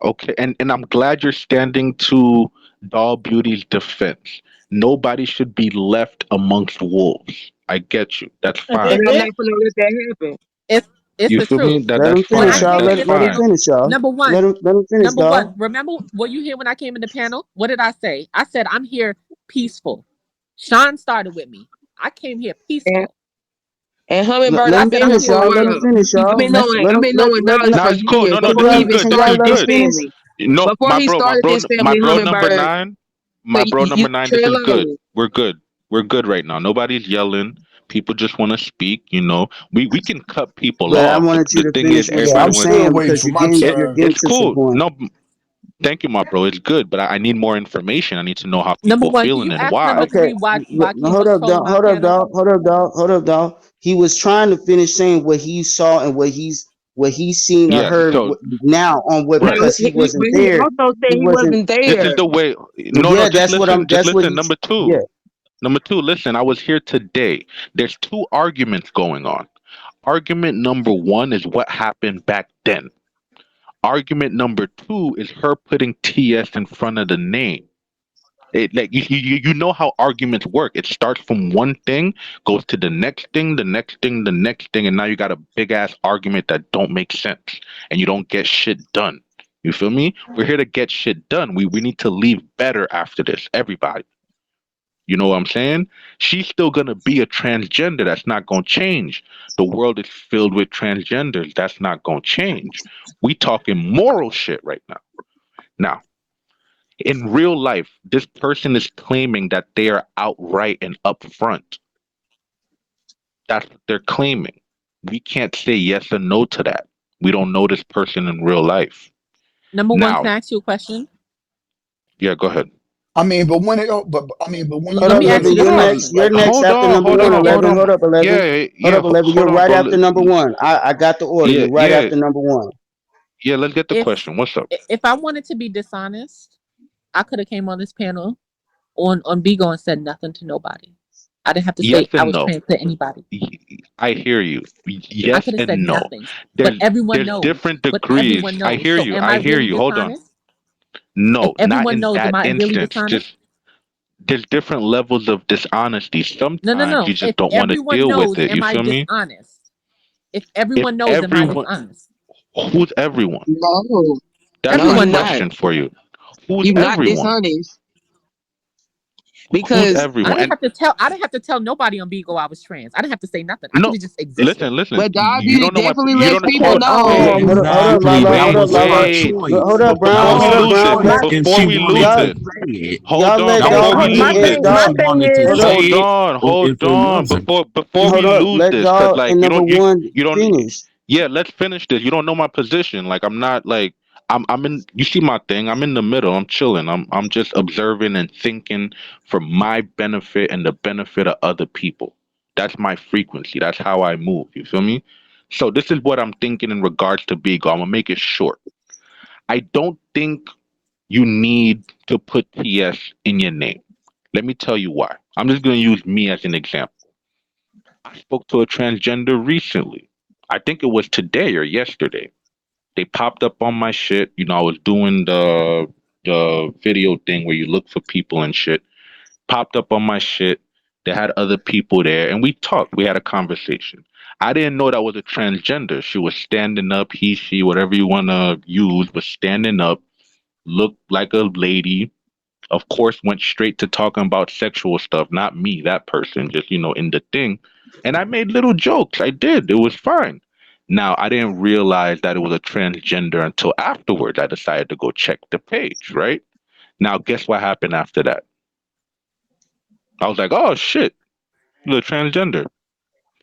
Okay. And I'm glad you're standing to Doll Beauty's defense. Nobody should be left amongst wolves. I get you. That's And fine. I'm not gonna let that happen. it's it's You the feel me? truth. Let That's him When finish, I fine. y'all. came in That's this Let him fine. panel, finish, y'all. number one, Let him finish, number one, dog. remember, were you here when I came in the panel? What did I say? I said I'm here peaceful. Sean started with me. I came here And, peaceful. and Let, Hummingbird, let I I've him said been I'm here finish, here for a y'all. Let him while. peaceful. finish, I've y'all. been Listen, knowing, Let I've him been let knowing let Dodge this. Nah, for it's cool. years No, no, Hold no. before he This up. is even good. Can This y'all is started let him good. finish? defending me. No, Before he started this my family, bro number Hummingbird. nine, So my bro you number nine. This tread is good. lightly. We're good. We're good right now. Nobody's yelling. People just want to speak. You know, we can cut people But I off. wanted you The to thing is, finish what Yeah, you everybody were I'm wants. still saying waiting because for my you're turn. getting It's to some cool. point. No, thank you, my bro. It's good, but I need more information. I need to know how number people one, can feeling you and ask number why. Okay, three why Kim hold was up, trolling dog. my Hold up, panel? dog. Hold up, dog. Hold up, dog. He was trying to finish saying what he saw and what he's seen or Yes. heard So now on what No, right. because he but wasn't he there. also said He he wasn't. wasn't This is there. the way. No, no. Yeah, that's what I'm. Just That's what listen. he's. Yeah. Number two. Listen. I was here today. There's two arguments going on. Argument number one is what happened back then. Argument number two is her putting TS in front of the name. It, like you know how arguments work. It starts from one thing, goes to the next thing, the next thing, the next thing, and now you got a big ass argument that don't make sense, and you don't get shit done. You feel me? We're here to get shit done. We need to leave better after this. Everybody. You know what I'm saying? She's still gonna be a transgender. That's not gonna change. The world is filled with transgenders. That's not gonna change. We talking moral shit right now. Now, in real life, this person is claiming that they are outright and upfront. That's what they're claiming. We can't say yes or no to that. We don't know this person in real life. Number one, Now, can I ask you a question? yeah, go ahead. I mean, but when it, but when Hold Let up, me when ask it Eleven. you this You're was next. question. You're like, next after number one. Hold 11. on. Hold up, 11. Yeah, Hold yeah, up, 11. hold You're on, right bro. after number one. I got the order. Yeah, You're right yeah, after number one. yeah. Let's get the If question. What's up? if I wanted to be dishonest, I could have came on this panel on Bigo and said nothing to nobody. I didn't have to Yes say I and was no. trans to anybody. I hear you. I Yes could have said and no. nothing. But There's everyone there's knows. different But degrees. everyone I knows. hear So you. am I I hear really you. Hold on. dishonest? If No, not everyone in knows, am that I really instance. dishonest? Just there's different levels of dishonesty. No, no, Sometimes you no. just If don't want to everyone deal with knows, it. You am I feel me? dishonest? If If everyone knows, am I everyone, dishonest? who's everyone? No, That's no, my you Everyone knows. not. question for you. Who's You not everyone? dishonest Who's because I everyone? didn't And have to tell. I didn't have to tell nobody on Bigo I was trans. I didn't have to say nothing. I could no, have just existed. listen. but dog You beauty don't know my. definitely You lets don't. people Hold. know. Wait. Hold up, Exactly. Lala. Hold That up, Wait. was her Lala. Wait. choice. Hold up, No, Brown. Before we Hold up, lose it. Brown. my And Before she we wanted lose Y'all, to it. say it. Hold on. let That was Before dog we her my speak lose and it. thing, choice. my She dog. thing wanted to is, Hold up, say Hold it on. if Hold it on. wasn't. Before we lose let this, cause dog like and number one you don't. finish. Yeah, let's finish this. You don't know my position. Like I'm not like I'm in. You see my thing. I'm in the middle. I'm chilling. I'm just observing and thinking for my benefit and the benefit of other people. That's my frequency. That's how I move. You feel me? So this is what I'm thinking in regards to Bigo. I'm gonna make it short. I don't think you need to put TS in your name. Let me tell you why. I'm just gonna use me as an example. I spoke to a transgender recently. I think it was today or yesterday. They popped up on my shit. You know, I was doing the video thing where you look for people and shit. Popped up on my shit. They had other people there, and we talked. We had a conversation. I didn't know that was a transgender. She was standing up. He, she, whatever you want to use, was standing up. Looked like a lady. Of course, went straight to talking about sexual stuff. Not me, that person. Just in the thing. And I made little jokes. I did. It was fine. Now, I didn't realize that it was a transgender until afterwards. I decided to go check the page, right? Now, guess what happened after that? I was like, oh shit, you're a transgender.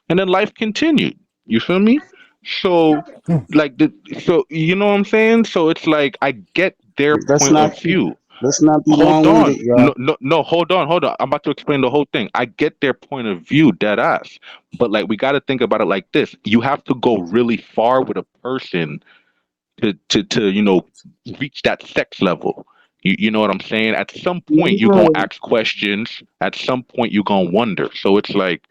And then life continued. You feel me? So, like, so you know what I'm saying? So it's like I get their Let's point not of be view. let's not be Hold long winded, on. y'all. No, no, no, hold on. I'm about to explain the whole thing. I get their point of view, dead ass. But like we gotta think about it like this. You have to go really far with a person to reach that sex level. You know what I'm saying? At some point you're gonna Mhm. ask questions. At some point you're gonna wonder. So it's like,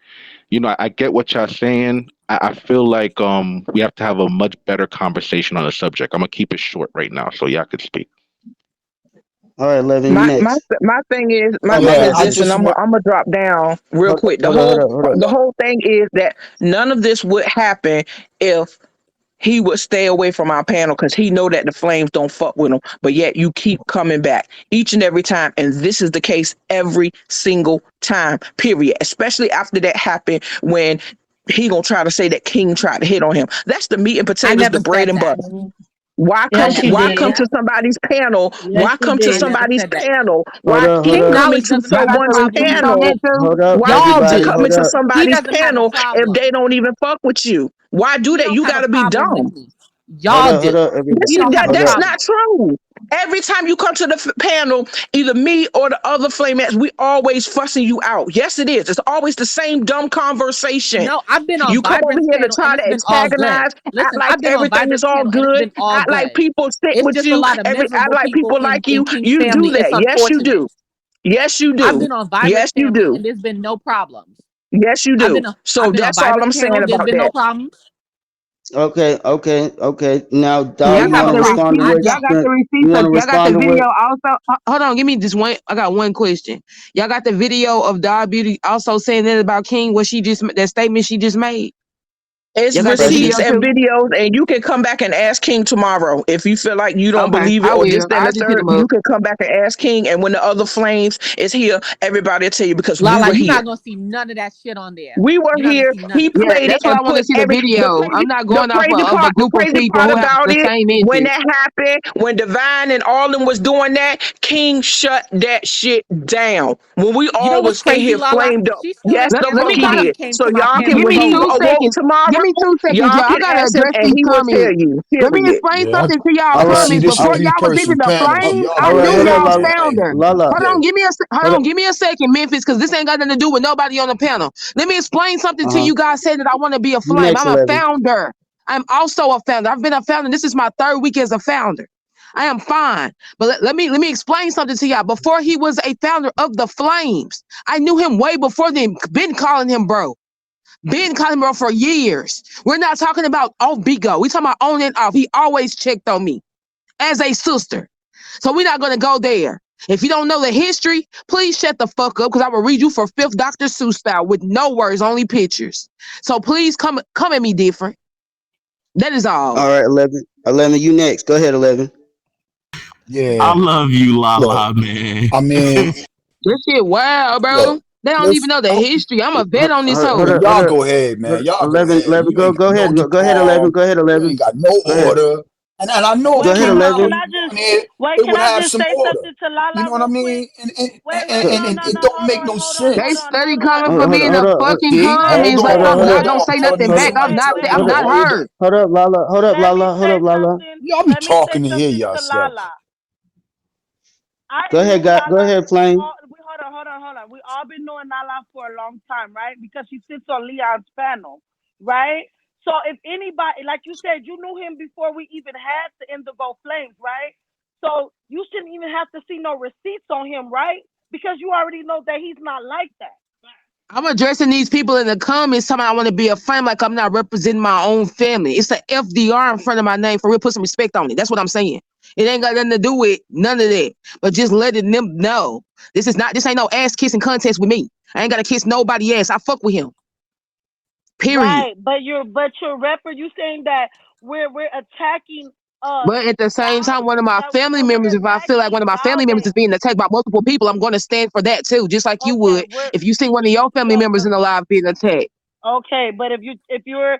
I get what y'all saying. I feel like we have to have a much better conversation on the subject. I'm gonna keep it short right now so y'all could speak. All right, Levin, you My my next. my thing is Oh, my my Yeah, bad, I position. sis. just want. I'm gonna drop down real quick. Hold on, hold on, hold on. The whole thing is that none of this would happen if he would stay away from our panel because he know that the Flames don't fuck with him. But yet you keep coming back each and every time, and this is the case every single time. Period. Especially after that happened when he gonna try to say that King tried to hit on him. That's the meat and I potatoes, the never bread said and that. butter. Why I come? Yes, never you Why said come did. that. to somebody's panel? Yes, Why you come to I did. never somebody's said that. panel? Hold Why up, hold keep King up, coming Knowledge to doesn't Y'all have a got the someone's problem receipts with on it. that panel? too? hold up, Why Y'all keep everybody. do. coming Hold to up. He somebody's doesn't have a panel if they problem. don't even fuck with you? Why do He that? don't You have a got to be problem with dumb. me. Y'all Hold do. up, everybody. He This is don't have a Hold that's up. not problem. true. Every time you come to the panel, either me or the other flamettes, we always fussing you out. Yes, it is. It's always the same dumb conversation. No, I've been on You come over Vibrance here to panel and try to it's been all good. antagonize, act Listen, like I've been on everything is Vibrance all panel and it's good, been all act like good. people stick It's with just a you, lot of act miserable like people people like in you. King's You do family. It's that. Yes, you unfortunate. do. Yes, you I've do. been on Vibrance Yes, you panel do. and there's been no problems. Yes, you do. So I've been on that's all Vibrance I'm saying panel. There's about been no that. problems. Okay. Now, You dog, Y'all you have got want a to the problem. respond to receipts. I what? Y'all don't. got the You receipts. want to Y'all got the respond to what? video also. Hold on, give me this one. I got one question. Y'all got the video of Dog Beauty also saying that about King, what she just that statement she just made. It's Y'all got that video receipts Precious. and too. videos, and you can come back and ask King tomorrow if you feel like you don't Okay, believe it I or this, will. that, and I'll the just hit third. him You up. can come back and ask King, and when the other Flames is here, everybody will tell you because we Lala, were you're here. not gonna see none of that shit on there. We were You're not gonna here. see none He of it. Yeah, played it that's what and I want put to see the every video. I'm not the going off crazy of a part. The group of crazy people part who have about the it, same when interest. that happened, when Divine and all them was doing that, King shut that shit down. When we You know all what's was in crazy, here Lala? flamed up. She still Yes, didn't the Let answer fuck me he why talk. he did. came So to my y'all panel can, Give with when me he two King. awoke seconds. Give tomorrow, me 2 seconds, y'all y'all. can I gotta ask him address and these he will tell comments. you. Let me Period. explain Yeah, something to y'all I All can right, see comments this all is before right, three y'all was person even the panel, so flames. y'all I all go right. knew Hold ahead, up, y'all Lala. man. Hey, founder. Lala. Hold on, hold Hold on, up. give me a second, Memphis, because this ain't got nothing to do with nobody on the panel. Let me explain something to Uh huh. you guys. Saying that I want to be a You flame. next, I'm a 11. founder. I'm also a founder. I've been a founder. This is my third week as a founder. I am fine. But let me explain something to y'all. Before he was a founder of the Flames, I knew him way before then. Been calling him bro. Been calling him bro for years. We're not talking about off Bigo. We talking about on and off. He always checked on me as a sister. So we're not gonna go there. If you don't know the history, please shut the fuck up because I will read you for fifth Dr. Seuss style with no words, only pictures. So please come at me different. That is all. All right, 11. 11, you next. Go ahead, 11. I yeah. love you, Look, Lala, man. I mean, This shit wow, bro. look, They don't even let's. know the history. I'm a vet on this Hold hoe. up, hold Y'all up. go ahead, man. Y'all go 11, ahead. 11, You ain't got go no ahead. Go ahead, 11. decorum. Go ahead, You 11. ain't got no Go ahead. order. And I know Go if ahead, King Can 11. Knowledge I was just on here, wait? it Can would I have just some say order. something to You Lala know what I real quick? mean? Wait, wait, no, no, And no, it don't make no They sense. study hold on. coming for being a fucking See, hold comments. Like on, I'm hold not. Wait, Don't on. say Y'all nothing need back. I'm somebody not. tell wait, me I'm to not hold hurt. up. Hold up, Lala. Hold up, let me Lala. Hold say up, Lala. something. Y'all be Let me say talking to hear something to yourself. Lala. I Go knew ahead, God. Go Lala. ahead, Flame. Hold on. We all been knowing Lala for a long time, right? Because she sits on Leon's panel, right? So if anybody, like you said, you knew him before we even had the Indigo Flames, right? So you shouldn't even have to see no receipts on him, right? Because you already know that he's not like that. I'm addressing these people in the comments talking I want to be a flame like I'm not representing my own family. It's a FDR in front of my name for real. Put some respect on it. That's what I'm saying. It ain't got nothing to do with none of that. But just letting them know. This ain't no ass kissing contest with me. I ain't gotta kiss nobody ass. I fuck with him. Period. Right, but your rapper, you saying that we're attacking But at the same time, one of my family that we're members, if I feel like attacking one of my family members is Yahweh. being attacked by multiple people, I'm going to stand for that too, just like you Okay, would we're if you see one of your family members in the live being attacked. okay, but if you're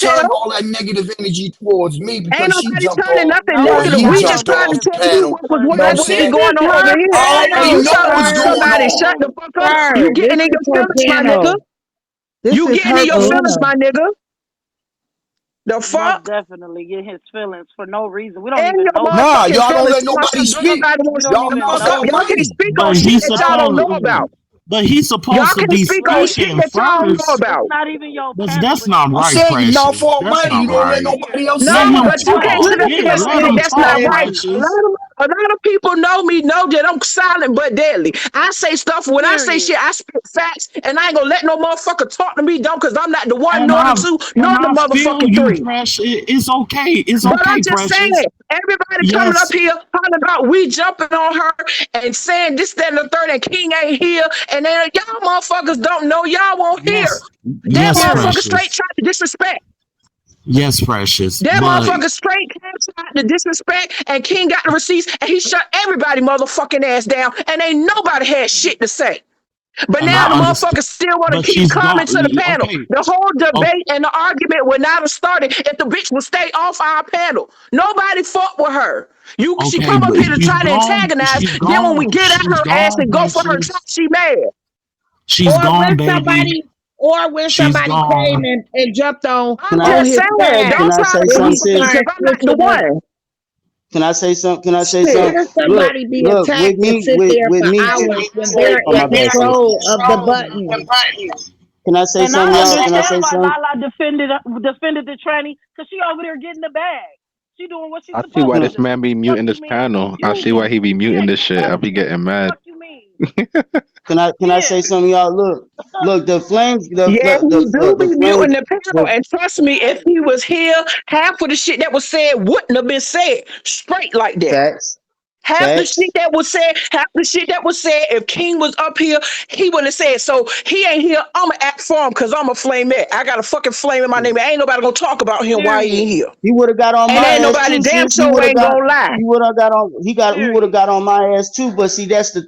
turn tell. all that negative energy towards me Ain't because she nobody jumped turning off nothing No, or it's negative. he We not just your jumped trying off to the negative tell you energy panel. what was You turning. know what I'm what This is saying? going is on over her here. I And already you panel, know talking what's to sir. going somebody shut on. the fuck up. Sir, You this getting in is your her feelings, my nigga. panel. This You is getting her in your feelings, panel. my nigga. The Most fuck? definitely get his feelings for no reason. We don't In even your know this Nah, motherfucking man. y'all don't feelings. let nobody speak. Nobody We wants don't Y'all even mouth know out y'all him. can mighty. speak on But shit he's that y'all don't supposed, know about. but he's supposed Y'all to can be speak on Right. shit speaking that y'all don't know first. It's about. not even your But panel, that's but you not I'm right, speaking. saying you mouth Precious. all That's mighty. not You don't let right. nobody else No, Let say him but nothing. you can't talk. sit up Yeah, here and let say that him that's not talk, right. Exactly. Precious. A lot of people know that I'm silent but deadly. I say stuff when I say Period. shit, I spit facts, and I ain't gonna let no motherfucker talk to me dumb because I'm not the one, And nor the I two, nor and the I feel motherfucking you, three. Precious. It's okay. It's But I'm okay, just saying, Precious. everybody coming up Yes, here talking about we jumping on her and saying this, that, and the third, and King ain't here, and then y'all motherfuckers don't know, y'all won't hear. yes, That yes, Period. motherfucker straight Precious. tried to disrespect. Yes, Precious. That But motherfucker straight tried to disrespect, and King got the receipts, and he shut everybody motherfucking ass down, and ain't nobody had shit to say. But and now I the understand. motherfuckers still want to But keep she's coming gone. to the panel. Okay. The whole Oh, debate and the argument would not have started if the bitch would stay off our panel. Nobody fought with her. She okay. come up But here to she's try to gone. antagonize. She's Then when we gone. get at She's her ass gone, and go for her top, Precious. she mad. She's Or gone, when baby. somebody, or when She's somebody came gone. and jumped Can I I'm on just his saying, side don't can I try say to and something, he come for me sis? because started I'm not the switching up. one. Can I say something? Can I say Shit. something? Shouldn't Look, somebody be look, attacked and sit there with for me too. hours when they're Oh, my in bad, sis. control of the button? Can I say And I something, y'all? Can I understand say why something? Lala defended the tranny because she over there getting the bag. She doing what she's I see supposed why to Hmm. this do. man be Fuck muting you this mean? panel. I see why Union. he be Yeah, muting this you shit. I supposed be to. getting mad. Fuck you mean? Can I say Yeah. something, y'all? Look, the flames, Yeah, he do the be muting flames, the panel. the And trust me, if he was here, half of the shit that was said wouldn't have been said straight like that. facts, Half the shit facts. that was said, half the shit that was said, if King was up here, he wouldn't have said. So he ain't here. I'ma act for him because I'm a flamette. I got a fucking flame in my name. Ain't nobody gonna talk about him while he Period. ain't here. He would have got on And my ain't ass nobody too, damn sis. He sure would have ain't got. gonna lie. He would have got on. He would have Period. got on my ass too. But see, that's the